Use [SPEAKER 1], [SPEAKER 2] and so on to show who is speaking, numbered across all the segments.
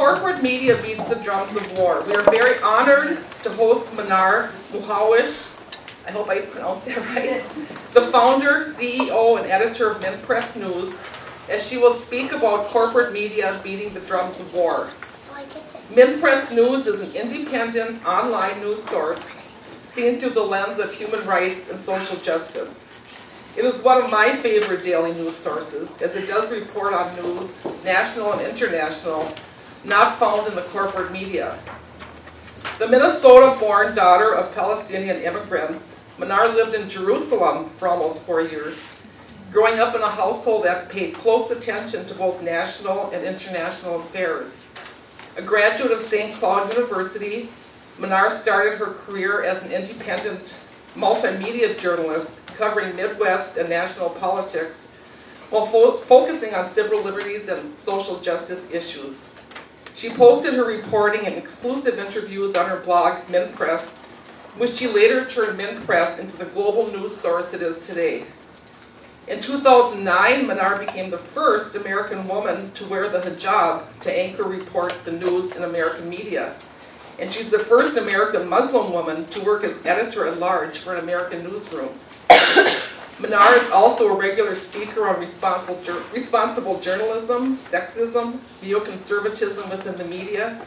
[SPEAKER 1] corporate media beats the drums of war. We are very honored to host Mnar Muhawesh, I hope I pronounced that right, the founder, CEO, and editor of Mint Press News, as she will speak about corporate media beating the drums of war. Mint Press News is an independent online news source seen through the lens of human rights and social justice. It is one of my favorite daily news sources, as it does report on news, national and international, not found in the corporate media. The Minnesota-born daughter of Palestinian immigrants, Mnar lived in Jerusalem for almost 4 years, growing up in a household that paid close attention to both national and international affairs. A graduate of St. Cloud University, Mnar started her career as an independent multimedia journalist covering Midwest and national politics while focusing on civil liberties and social justice issues. She posted her reporting and exclusive interviews on her blog, Mint Press, which she later turned Mint Press into the global news source it is today. In 2009, Mnar became the first American woman to wear the hijab to anchor report the news in American media. And she's the first American Muslim woman to work as editor-at-large for an American newsroom. Mnar is also a regular speaker on responsible journalism, sexism, neoconservatism within the media,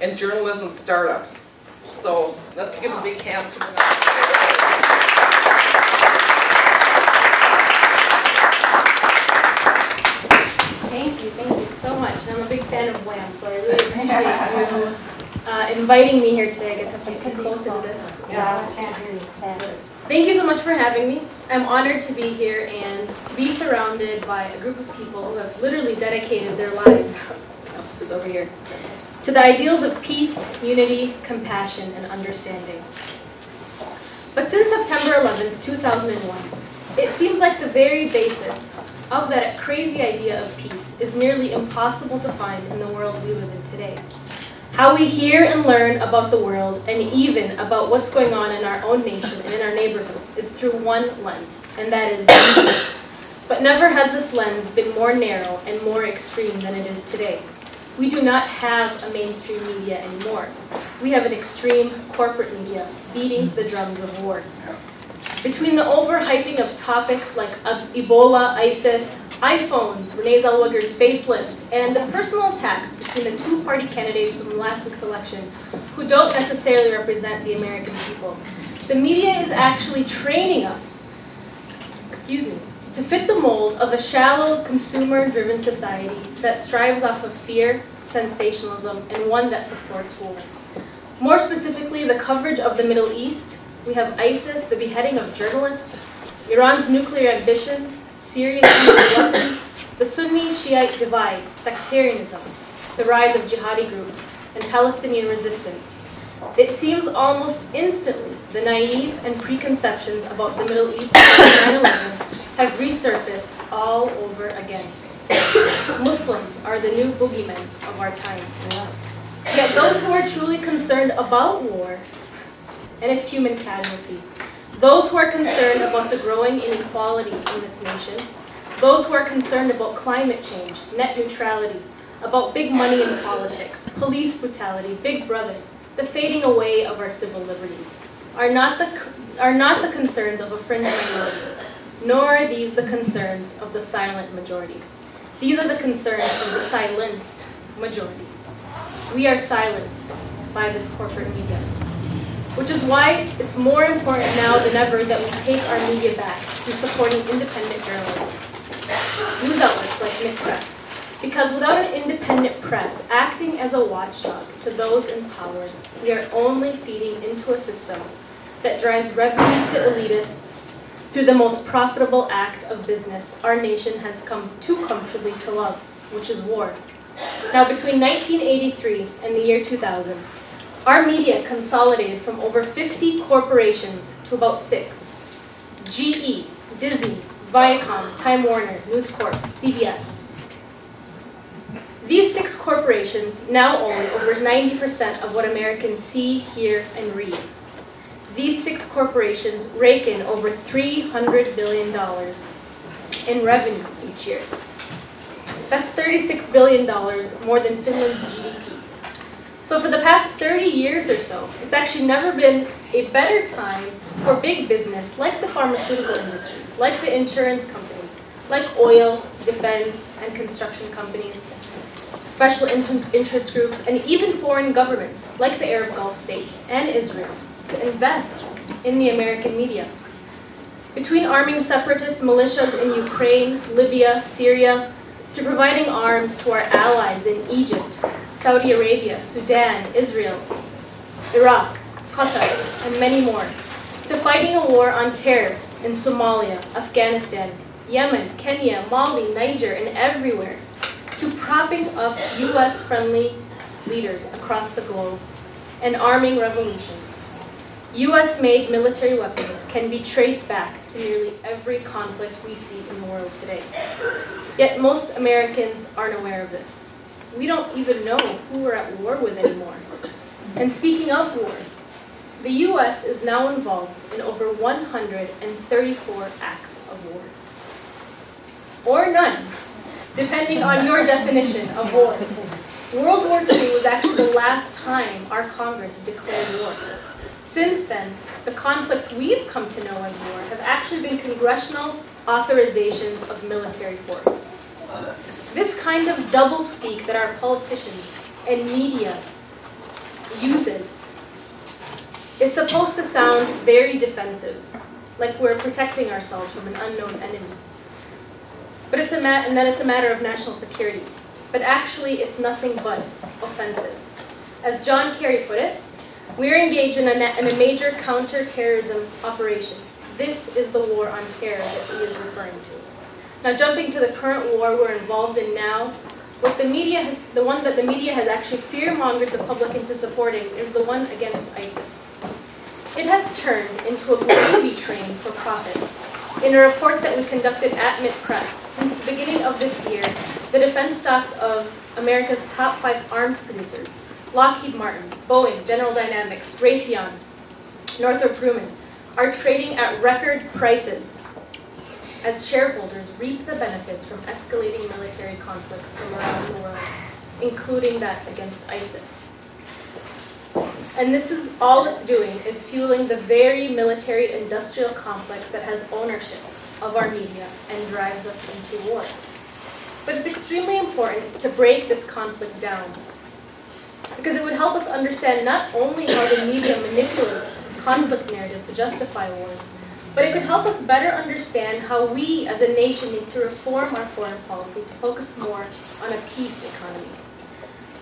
[SPEAKER 1] and journalism startups. So let's give a big hand to Mnar.
[SPEAKER 2] Thank you so much. And I'm a big fan of Wham, so I really appreciate you inviting me here today. I guess I have to get closer to this. Yeah, I can't hear you. Thank you so much for having me. I'm honored to be here and to be surrounded by a group of people who have literally dedicated their lives, it's over here, to the ideals of peace, unity, compassion, and understanding. But since September 11th, 2001, it seems like the very basis of that crazy idea of peace is nearly impossible to find in the world we live in today. How we hear and learn about the world, and even about what's going on in our own nation and in our neighborhoods, is through one lens, and that is the media. But never has this lens been more narrow and more extreme than it is today. We do not have a mainstream media anymore. We have an extreme corporate media beating the drums of war. Between the overhyping of topics like Ebola, ISIS, iPhones, Renee Zellweger's facelift, and the personal attacks between the two-party candidates from last week's election who don't necessarily represent the American people, the media is actually training us, to fit the mold of a shallow, consumer-driven society that strives off of fear, sensationalism, and one that supports war. More specifically, the coverage of the Middle East. We have ISIS, the beheading of journalists, Iran's nuclear ambitions, Syrian nuclear weapons, the Sunni-Shiite divide, sectarianism, the rise of jihadi groups, and Palestinian resistance. It seems almost instantly the naive and preconceptions about the Middle East after 9/11 have resurfaced all over again. Muslims are the new boogeymen of our time. Yet those who are truly concerned about war and its human casualty, those who are concerned about the growing inequality in this nation, those who are concerned about climate change, net neutrality, about big money in politics, police brutality, Big Brother, the fading away of our civil liberties, are not the concerns of a fringe minority, nor are these the concerns of the silent majority. These are the concerns of the silenced majority. We are silenced by this corporate media, which is why it's more important now than ever that we take our media back through supporting independent journalism, news outlets like Mint Press. Because without an independent press acting as a watchdog to those in power, we are only feeding into a system that drives revenue to elitists through the most profitable act of business our nation has come too comfortably to love, which is war. Now, between 1983 and the year 2000, our media consolidated from over 50 corporations to about 6. GE, Disney, Viacom, Time Warner, News Corp, CBS. These 6 corporations now own over 90% of what Americans see, hear, and read. These 6 corporations rake in over $300 billion in revenue each year. That's $36 billion more than Finland's GDP. So for the past 30 years or so, it's actually never been a better time for big business like the pharmaceutical industries, like the insurance companies, like oil, defense, and construction companies, special interest groups, and even foreign governments like the Arab Gulf states and Israel to invest in the American media. Between arming separatist militias in Ukraine, Libya, Syria, to providing arms to our allies in Egypt, Saudi Arabia, Sudan, Israel, Iraq, Qatar, and many more, to fighting a war on terror in Somalia, Afghanistan, Yemen, Kenya, Mali, Niger, and everywhere, to propping up US-friendly leaders across the globe and arming revolutions. US-made military weapons can be traced back to nearly every conflict we see in the world today. Yet most Americans aren't aware of this. We don't even know who we're at war with anymore. And speaking of war, the US is now involved in over 134 acts of war. Or none, depending on your definition of war. World War II was actually the last time our Congress declared war. Since then, the conflicts we've come to know as war have actually been congressional authorizations of military force. This kind of doublespeak that our politicians and media uses is supposed to sound very defensive, like we're protecting ourselves from an unknown enemy. But it's a matter of national security. But actually, it's nothing but offensive. As John Kerry put it, we're engaged in a major counter-terrorism operation. This is the war on terror that he is referring to. Now, jumping to the current war we're involved in now, the one that the media has actually fear-mongered the public into supporting is the one against ISIS. It has turned into a gravy train for profits. In a report that we conducted at MidPress, since the beginning of this year, the defense stocks of America's top 5 arms producers, Lockheed Martin, Boeing, General Dynamics, Raytheon, Northrop Grumman, are trading at record prices as shareholders reap the benefits from escalating military conflicts from around the world, including that against ISIS. And this is all it's doing is fueling the very military-industrial complex that has ownership of our media and drives us into war. But it's extremely important to break this conflict down, because it would help us understand not only how the media manipulates conflict narratives to justify war, but it could help us better understand how we as a nation need to reform our foreign policy to focus more on a peace economy.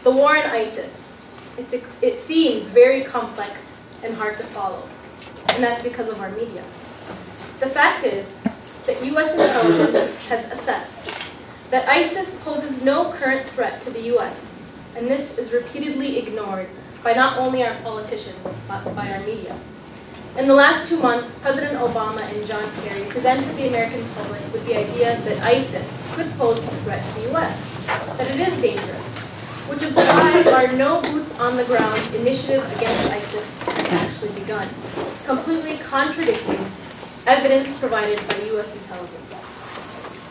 [SPEAKER 2] The war on ISIS, it seems very complex and hard to follow, and that's because of our media. The fact is that US intelligence has assessed that ISIS poses no current threat to the US, and this is repeatedly ignored by not only our politicians, but by our media. In the last 2 months, President Obama and John Kerry presented the American public with the idea that ISIS could pose a threat to the US, that it is dangerous, which is why our No Boots on the Ground initiative against ISIS has actually begun, completely contradicting evidence provided by US intelligence.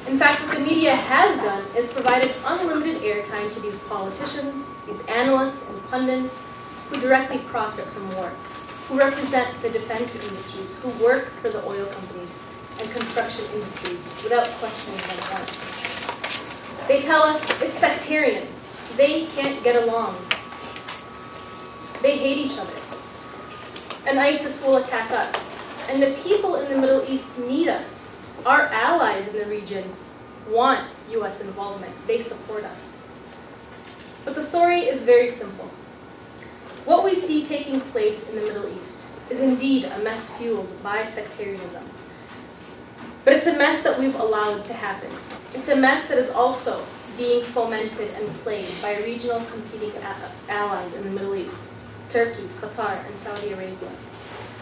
[SPEAKER 2] In fact, what the media has done is provided unlimited airtime to these politicians, these analysts and pundits who directly profit from war, who represent the defense industries, who work for the oil companies and construction industries without questioning them once. They tell us it's sectarian. They can't get along. They hate each other. And ISIS will attack us. And the people in the Middle East need us. Our allies in the region want US involvement. They support us. But the story is very simple. What we see taking place in the Middle East is indeed a mess fueled by sectarianism. But it's a mess that we've allowed to happen. It's a mess that is also being fomented and played by regional competing allies in the Middle East, Turkey, Qatar, and Saudi Arabia.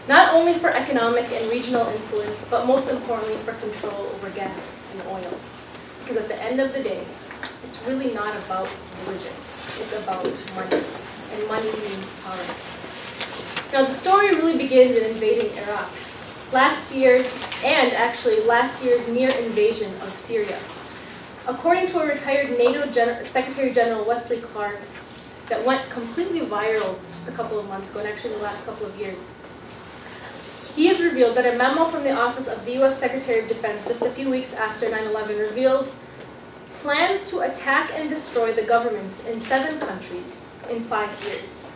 [SPEAKER 2] Not only for economic and regional influence, but most importantly for control over gas and oil. Because at the end of the day, it's really not about religion. It's about money. And money means power. Now the story really begins in invading Iraq. Last year's near invasion of Syria. According to a retired NATO Secretary General Wesley Clark, that went completely viral just a couple of months ago, and actually the last couple of years. He has revealed that a memo from the Office of the U.S. Secretary of Defense just a few weeks after 9/11 revealed plans to attack and destroy the governments in 7 countries in 5 years,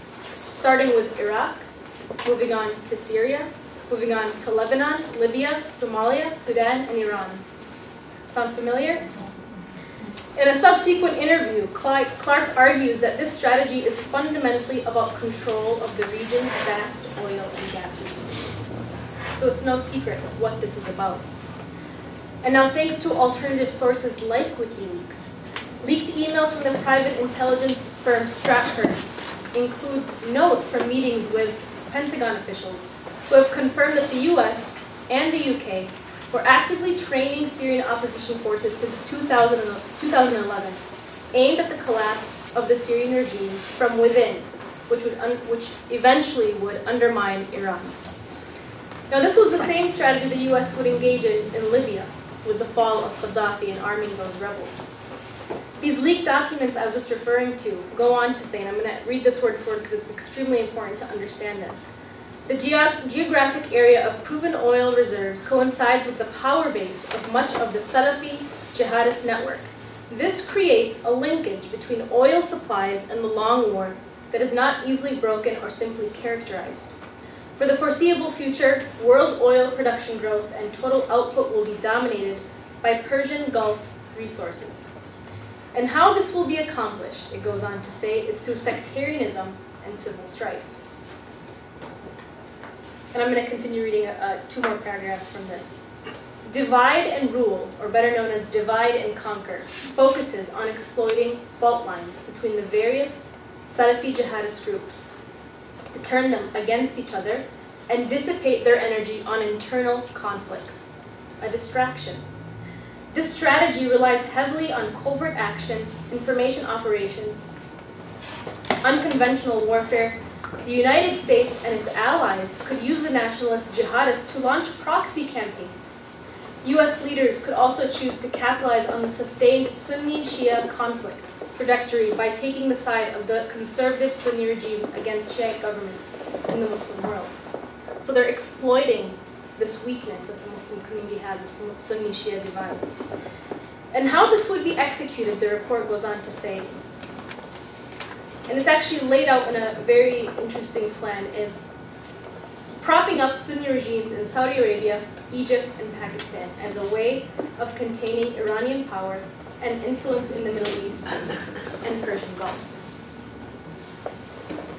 [SPEAKER 2] starting with Iraq, moving on to Syria, moving on to Lebanon, Libya, Somalia, Sudan, and Iran. Sound familiar? In a subsequent interview, Clark argues that this strategy is fundamentally about control of the region's vast oil and gas resources. So it's no secret what this is about. And now, thanks to alternative sources like WikiLeaks, leaked emails from the private intelligence firm Stratford includes notes from meetings with Pentagon officials who have confirmed that the US and the UK were actively training Syrian opposition forces since 2011, aimed at the collapse of the Syrian regime from within, which eventually would undermine Iran. Now, this was the same strategy the US would engage in Libya with the fall of Gaddafi and arming those rebels. These leaked documents I was just referring to go on to say, and I'm going to read this word for word because it's extremely important to understand this. The geographic area of proven oil reserves coincides with the power base of much of the Salafi jihadist network. This creates a linkage between oil supplies and the long war that is not easily broken or simply characterized. For the foreseeable future, world oil production growth and total output will be dominated by Persian Gulf resources. And how this will be accomplished, it goes on to say, is through sectarianism and civil strife. And I'm going to continue reading 2 more paragraphs from this. Divide and rule, or better known as divide and conquer, focuses on exploiting fault lines between the various Salafi jihadist groups to turn them against each other and dissipate their energy on internal conflicts, a distraction. This strategy relies heavily on covert action, information operations, unconventional warfare. The United States and its allies could use the nationalist jihadists to launch proxy campaigns. US leaders could also choose to capitalize on the sustained Sunni-Shia conflict trajectory by taking the side of the conservative Sunni regime against Shiite governments in the Muslim world. So they're exploiting this weakness that the Muslim community has, this Sunni-Shia divide. And how this would be executed, the report goes on to say, and it's actually laid out in a very interesting plan, is propping up Sunni regimes in Saudi Arabia, Egypt, and Pakistan as a way of containing Iranian power and influence in the Middle East and Persian Gulf.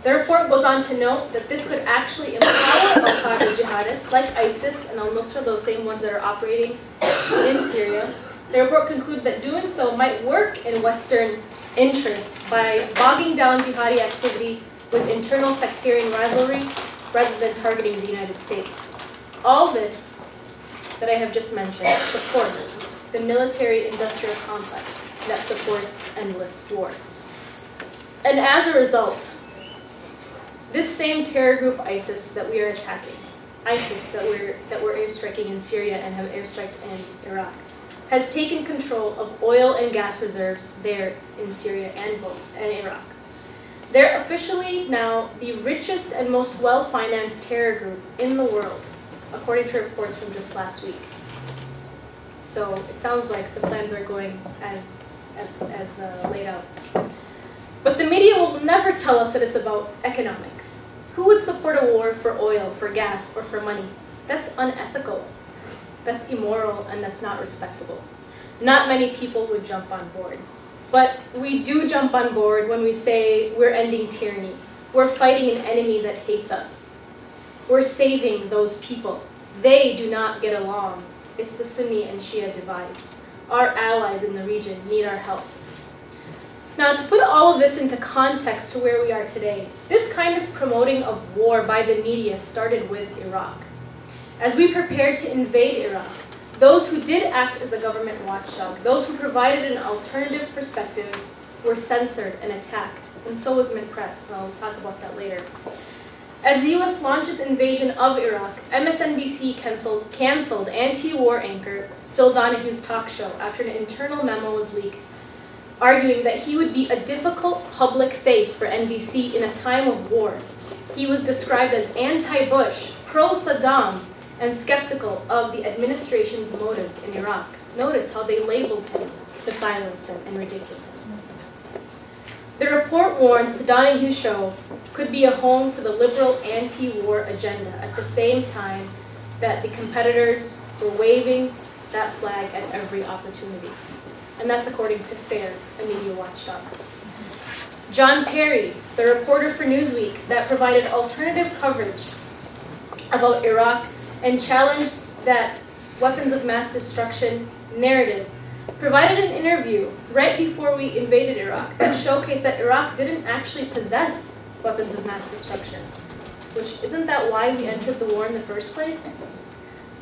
[SPEAKER 2] The report goes on to note that this could actually empower al-Qaeda jihadists like ISIS and al-Nusra, those same ones that are operating in Syria. The report concluded that doing so might work in Western interests by bogging down jihadi activity with internal sectarian rivalry rather than targeting the United States. All this that I have just mentioned supports the military-industrial complex that supports endless war. And as a result, this same terror group ISIS that we are attacking, ISIS that we're airstriking in Syria and have airstriked in Iraq, has taken control of oil and gas reserves there in Syria and Iraq. They're officially now the richest and most well-financed terror group in the world, according to reports from just last week. So it sounds like the plans are going as laid out. But the media will never tell us that it's about economics. Who would support a war for oil, for gas, or for money? That's unethical. That's immoral, and that's not respectable. Not many people would jump on board. But we do jump on board when we say we're ending tyranny. We're fighting an enemy that hates us. We're saving those people. They do not get along. It's the Sunni and Shia divide. Our allies in the region need our help. Now, to put all of this into context to where we are today, this kind of promoting of war by the media started with Iraq. As we prepared to invade Iraq, those who did act as a government watchdog, those who provided an alternative perspective, were censored and attacked, and so was MNPress, and I'll talk about that later. As the US launched its invasion of Iraq, MSNBC canceled anti-war anchor Phil Donahue's talk show after an internal memo was leaked arguing that he would be a difficult public face for NBC in a time of war. He was described as anti-Bush, pro-Saddam, and skeptical of the administration's motives in Iraq. Notice how they labeled him to silence him and ridicule him. The report warned that the Donahue Show could be a home for the liberal anti-war agenda at the same time that the competitors were waving that flag at every opportunity. And that's according to FAIR, a media watchdog. John Perry, the reporter for Newsweek that provided alternative coverage about Iraq and challenged that weapons of mass destruction narrative, provided an interview right before we invaded Iraq that showcased that Iraq didn't actually possess weapons of mass destruction. Which, isn't that why we entered the war in the first place?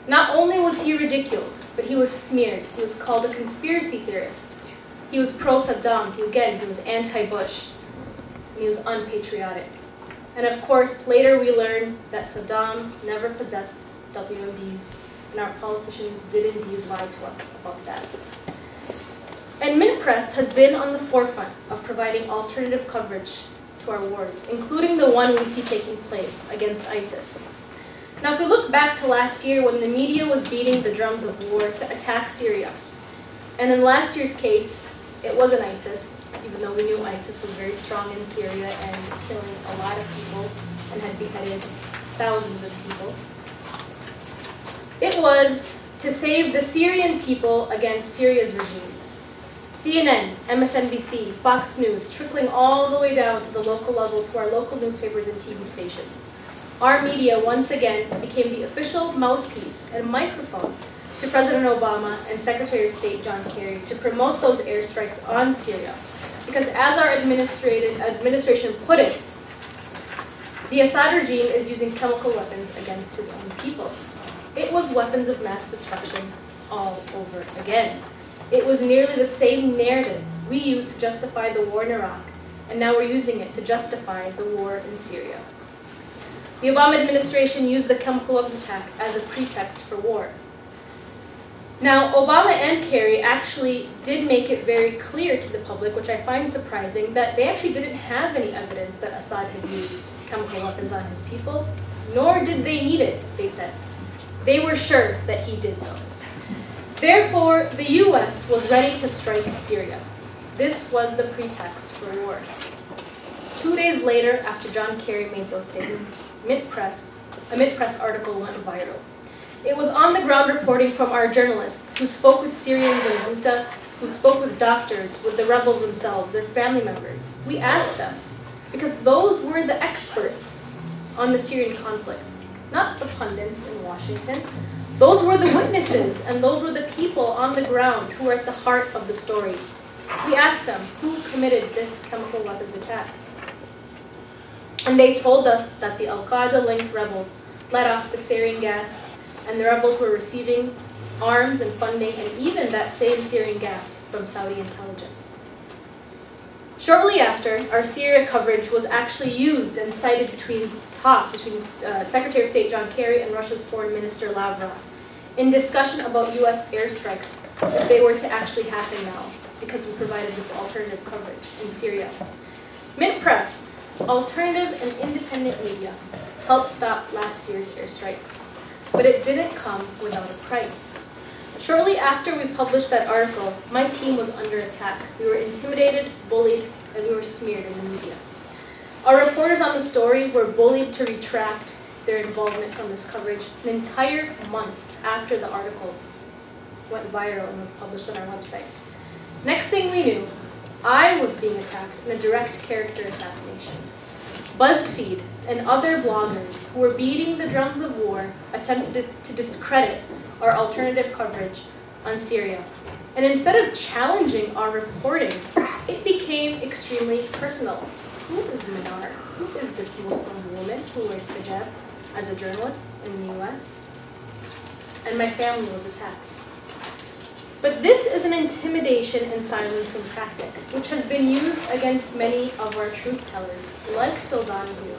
[SPEAKER 2] Not only was he ridiculed, but he was smeared. He was called a conspiracy theorist. He was pro-Saddam. He was anti-Bush. And he was unpatriotic. And of course, later we learned that Saddam never possessed WMDs, and our politicians did indeed lie to us about that. And Mint Press has been on the forefront of providing alternative coverage to our wars, including the one we see taking place against ISIS. Now, if we look back to last year when the media was beating the drums of war to attack Syria, and in last year's case, it wasn't ISIS, even though we knew ISIS was very strong in Syria and killing a lot of people and had beheaded thousands of people. It was to save the Syrian people against Syria's regime. CNN, MSNBC, Fox News, trickling all the way down to the local level to our local newspapers and TV stations. Our media once again became the official mouthpiece and microphone to President Obama and Secretary of State John Kerry to promote those airstrikes on Syria. Because as our administration put it, the Assad regime is using chemical weapons against his own people. It was weapons of mass destruction all over again. It was nearly the same narrative we used to justify the war in Iraq, and now we're using it to justify the war in Syria. The Obama administration used the chemical weapons attack as a pretext for war. Now, Obama and Kerry actually did make it very clear to the public, which I find surprising, that they actually didn't have any evidence that Assad had used chemical weapons on his people, nor did they need it, they said. They were sure that he did, though. Therefore, the US was ready to strike Syria. This was the pretext for war. 2 days later, after John Kerry made those statements, a Mint Press article went viral. It was on-the-ground reporting from our journalists who spoke with Syrians in Ghouta, who spoke with doctors, with the rebels themselves, their family members. We asked them, because those were the experts on the Syrian conflict, not the pundits in Washington. Those were the witnesses, and those were the people on the ground who were at the heart of the story. We asked them, who committed this chemical weapons attack? And they told us that the Al-Qaeda-linked rebels let off the sarin gas, and the rebels were receiving arms and funding, and even that same sarin gas from Saudi intelligence. Shortly after, our Syria coverage was actually used and cited between talks between Secretary of State John Kerry and Russia's Foreign Minister Lavrov in discussion about US airstrikes if they were to actually happen now, because we provided this alternative coverage in Syria. Mint Press, alternative and independent media, helped stop last year's airstrikes. But it didn't come without a price. Shortly after we published that article, my team was under attack. We were intimidated, bullied, and we were smeared in the media. Our reporters on the story were bullied to retract their involvement on this coverage an entire month after the article went viral and was published on our website. Next thing we knew, I was being attacked in a direct character assassination. BuzzFeed and other bloggers who were beating the drums of war attempted to discredit our alternative coverage on Syria. And instead of challenging our reporting, it became extremely personal. Who is Mnar? Who is this Muslim woman who wears hijab as a journalist in the US? And my family was attacked. But this is an intimidation and silencing tactic, which has been used against many of our truth tellers, like Phil Donahue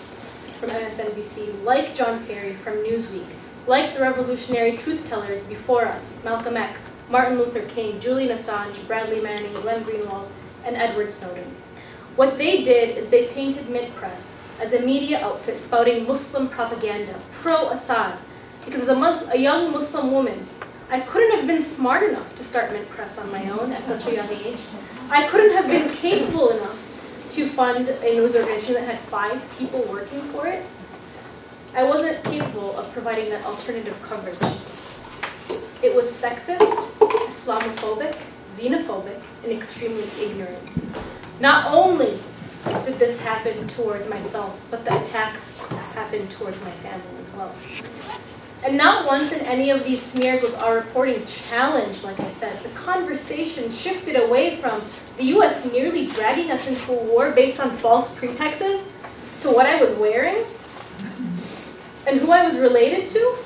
[SPEAKER 2] from MSNBC, like John Perry from Newsweek, like the revolutionary truth tellers before us, Malcolm X, Martin Luther King, Julian Assange, Bradley Manning, Glenn Greenwald, and Edward Snowden. What they did is they painted Mint Press as a media outfit spouting Muslim propaganda, pro-Assad, because as a young Muslim woman, I couldn't have been smart enough to start Mint Press on my own at such a young age. I couldn't have been capable enough to fund a news organization that had 5 people working for it. I wasn't capable of providing that alternative coverage. It was sexist, Islamophobic, xenophobic, and extremely ignorant. Not only did this happen towards myself, but the attacks happened towards my family as well. And not once in any of these smears was our reporting challenged, like I said. The conversation shifted away from the US nearly dragging us into a war based on false pretexts to what I was wearing and who I was related to.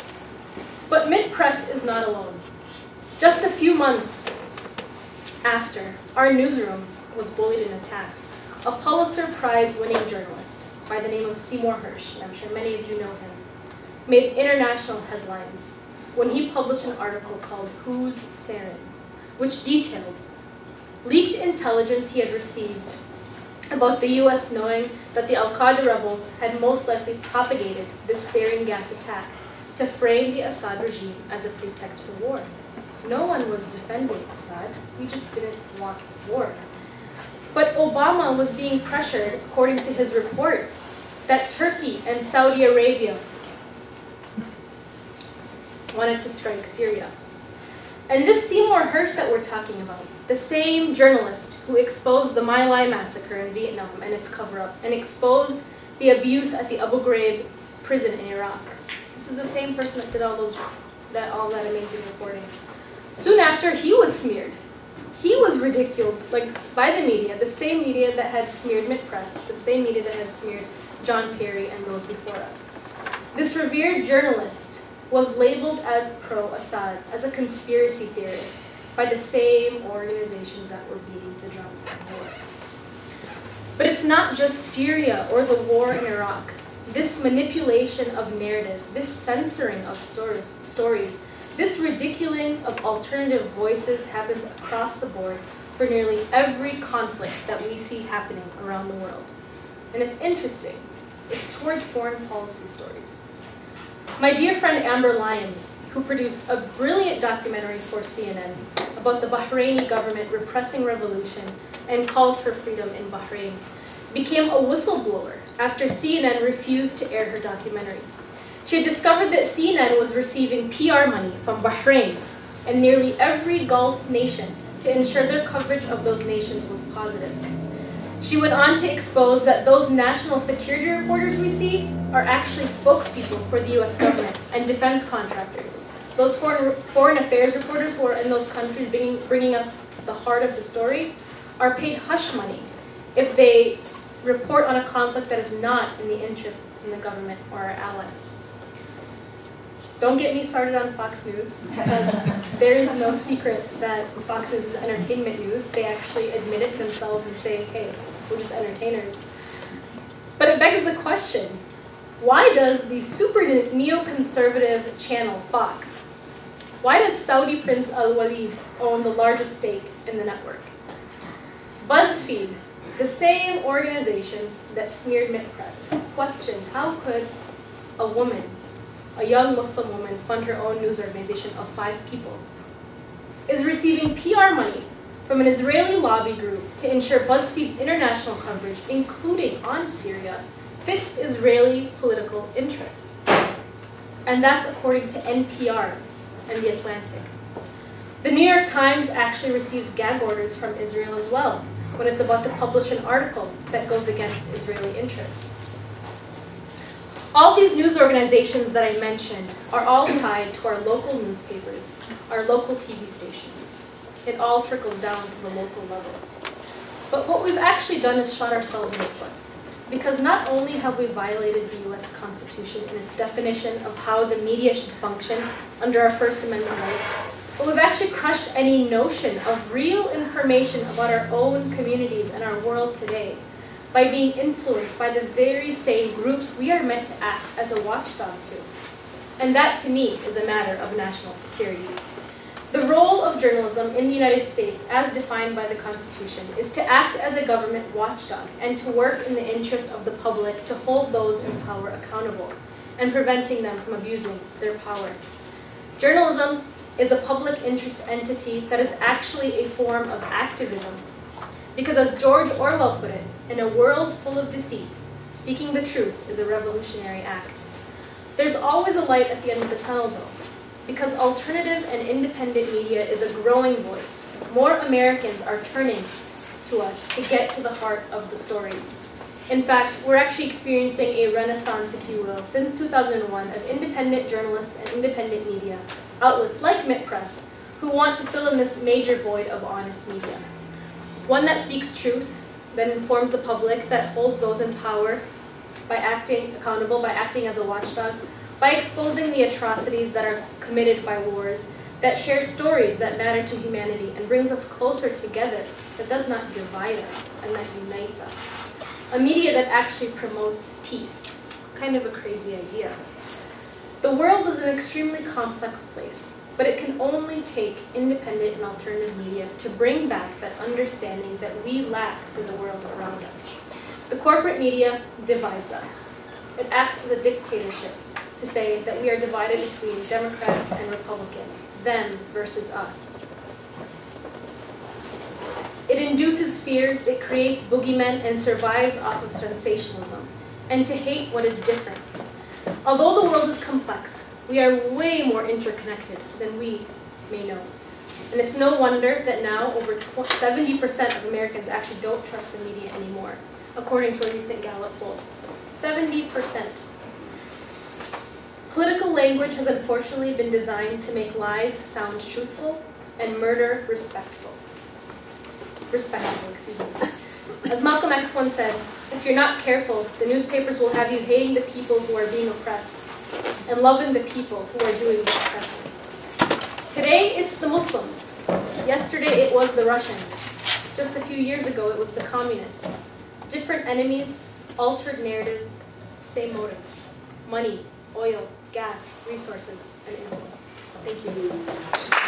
[SPEAKER 2] But Mint Press is not alone. Just a few months after, our newsroom was bullied and attacked. A Pulitzer Prize-winning journalist by the name of Seymour Hersh, and I'm sure many of you know him, made international headlines when he published an article called Who's Sarin, which detailed leaked intelligence he had received about the US knowing that the Al-Qaeda rebels had most likely propagated this sarin gas attack to frame the Assad regime as a pretext for war. No one was defending Assad, we just didn't want war. But Obama was being pressured, according to his reports, that Turkey and Saudi Arabia wanted to strike Syria. And this Seymour Hersh that we're talking about, the same journalist who exposed the My Lai massacre in Vietnam and its cover-up, and exposed the abuse at the Abu Ghraib prison in Iraq. This is the same person that did all that amazing reporting. Soon after, he was smeared. He was ridiculed by the media, the same media that had smeared Mint Press, the same media that had smeared John Perry and those before us. This revered journalist was labeled as pro-Assad, as a conspiracy theorist, by the same organizations that were beating the drums of war. But it's not just Syria or the war in Iraq. This manipulation of narratives, this censoring of stories, this ridiculing of alternative voices happens across the board for nearly every conflict that we see happening around the world. And it's interesting. It's towards foreign policy stories. My dear friend Amber Lyon, who produced a brilliant documentary for CNN about the Bahraini government repressing revolution and calls for freedom in Bahrain, became a whistleblower after CNN refused to air her documentary. She had discovered that CNN was receiving PR money from Bahrain and nearly every Gulf nation to ensure their coverage of those nations was positive. She went on to expose that those national security reporters we see are actually spokespeople for the US government and defense contractors. Those foreign affairs reporters who are in those countries bringing us the heart of the story are paid hush money if they report on a conflict that is not in the interest of the government or our allies. Don't get me started on Fox News, because there is no secret that Fox News is entertainment news. They actually admit it themselves and say, hey, we're just entertainers. But it begs the question, why does the super neoconservative channel Fox, why does Saudi Prince Al-Walid own the largest stake in the network? BuzzFeed, the same organization that smeared Mint Press, questioned how could a woman, a young Muslim woman, fund her own news organization of 5 people, is receiving PR money from an Israeli lobby group to ensure BuzzFeed's international coverage, including on Syria, fits Israeli political interests. And that's according to NPR and The Atlantic. The New York Times actually receives gag orders from Israel as well when it's about to publish an article that goes against Israeli interests. All these news organizations that I mentioned are all tied to our local newspapers, our local TV stations. It all trickles down to the local level. But what we've actually done is shot ourselves in the foot. Because not only have we violated the US Constitution in its definition of how the media should function under our First Amendment rights, but we've actually crushed any notion of real information about our own communities and our world today by being influenced by the very same groups we are meant to act as a watchdog to. And that, to me, is a matter of national security. The role of journalism in the United States, as defined by the Constitution, is to act as a government watchdog and to work in the interest of the public to hold those in power accountable and preventing them from abusing their power. Journalism is a public interest entity that is actually a form of activism. Because as George Orwell put it, in a world full of deceit, speaking the truth is a revolutionary act. There's always a light at the end of the tunnel, though, because alternative and independent media is a growing voice. More Americans are turning to us to get to the heart of the stories. In fact, we're actually experiencing a renaissance, if you will, since 2001 of independent journalists and independent media, outlets like MITpress, who want to fill in this major void of honest media. One that speaks truth, that informs the public, that holds those in power by acting accountable, by acting as a watchdog, by exposing the atrocities that are committed by wars, that shares stories that matter to humanity and brings us closer together, that does not divide us and that unites us. A media that actually promotes peace. Kind of a crazy idea. The world is an extremely complex place, but it can only take independent and alternative media to bring back that understanding that we lack for the world around us. The corporate media divides us. It acts as a dictatorship to say that we are divided between Democrat and Republican, them versus us. It induces fears, it creates boogeymen, and survives off of sensationalism, and to hate what is different. Although the world is complex, we are way more interconnected than we may know. And it's no wonder that now over 70% of Americans actually don't trust the media anymore, according to a recent Gallup poll. 70%. Political language has unfortunately been designed to make lies sound truthful and murder respectful. Excuse me. As Malcolm X once said, if you're not careful, the newspapers will have you hating the people who are being oppressed and loving the people who are doing the oppressing. Today, it's the Muslims. Yesterday, it was the Russians. Just a few years ago, it was the communists. Different enemies, altered narratives, same motives. Money, oil, gas, resources, and influence. Thank you.